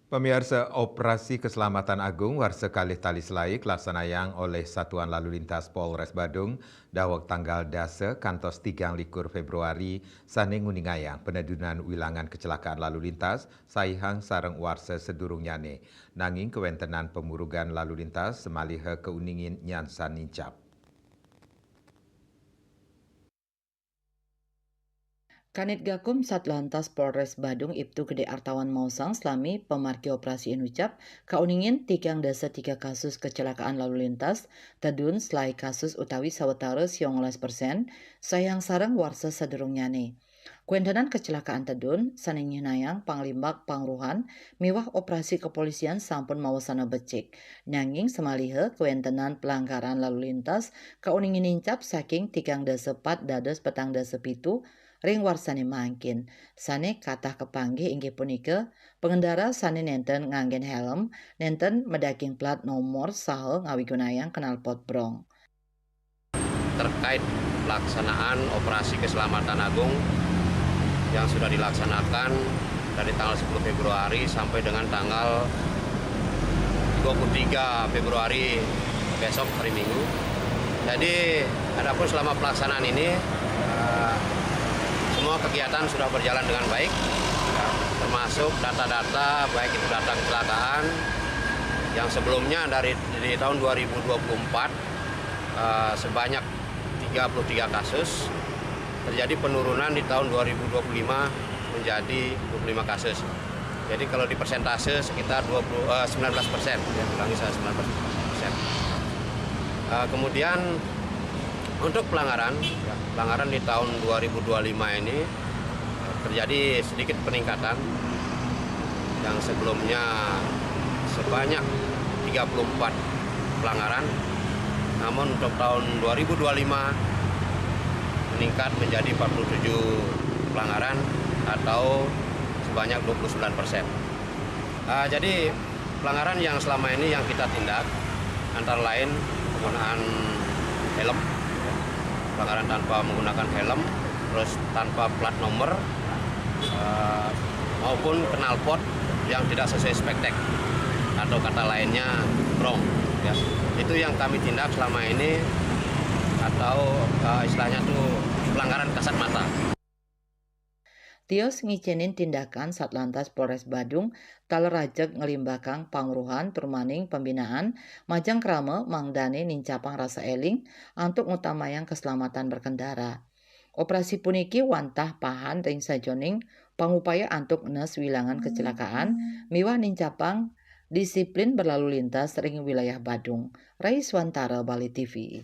Pemirsa, operasi keselamatan agung warsa kalih tali selaik laksanayang oleh Satuan Lalu Lintas Polres Badung dawak tanggal dasa kantos 3 Februari sane nguningayang penedunan wilangan kecelakaan lalu lintas saihang sareng warsa sedurungyane nanging kewentenan pemurugan lalu lintas semaliha keuningin nyansan nincap. Kanit Gakum Satlantas Polres Badung Ibtu Gede Artawan Mausang selami pemargi operasi inucap kauningin 3 kasus kecelakaan lalu lintas tedun selai kasus utawi sawetara 19% sayang sarang warsa sadurungyane. Kuendanan kecelakaan tedun saninginayang panglimbak pangruhan miwah operasi kepolisian sampun mawasana becik. Nanging semalihe kuentenan pelanggaran lalu lintas kauningin incap saking 3.4 dados 4.7 ring warsane mangkin. Sane katah kepanggih inggih punika pengendara sane nenten nganggen helm, nenten medaking plat nomor saha ngawigunayang knalpot brong. Terkait pelaksanaan operasi keselamatan agung yang sudah dilaksanakan dari tanggal 10 Februari sampai dengan tanggal 23 Februari besok hari Minggu. Jadi adapun selama pelaksanaan ini semua kegiatan sudah berjalan dengan baik, termasuk data-data baik itu data kecelakaan yang sebelumnya dari tahun 2024 sebanyak 33 kasus, terjadi penurunan di tahun 2025 menjadi 25 kasus. Jadi kalau di persentase sekitar 19%, ya ulangi saya 19%. Kemudian untuk pelanggaran di tahun 2025 ini terjadi sedikit peningkatan yang sebelumnya sebanyak 34 pelanggaran, namun untuk tahun 2025 meningkat menjadi 47 pelanggaran atau sebanyak 29%. Jadi pelanggaran yang selama ini yang kita tindak antara lain penggunaan helm, pelanggaran tanpa menggunakan helm, terus tanpa plat nomor, maupun knalpot yang tidak sesuai spektek atau kata lainnya brong. Ya. Itu yang kami tindak selama ini atau istilahnya tuh pelanggaran kasat mata. Tios ngicenin tindakan Satlantas Polres Badung talerajeg ngelimbakang pangruhan turmaning pembinaan majang krama mangdane nincapang rasa eling untuk ngutamayang keselamatan berkendara. Operasi puniki wantah pahan ring sajoning pangupaya antuk nes wilangan kecelakaan miwah nincapang disiplin berlalu lintas ring wilayah Badung. Raiswantara Bali TV.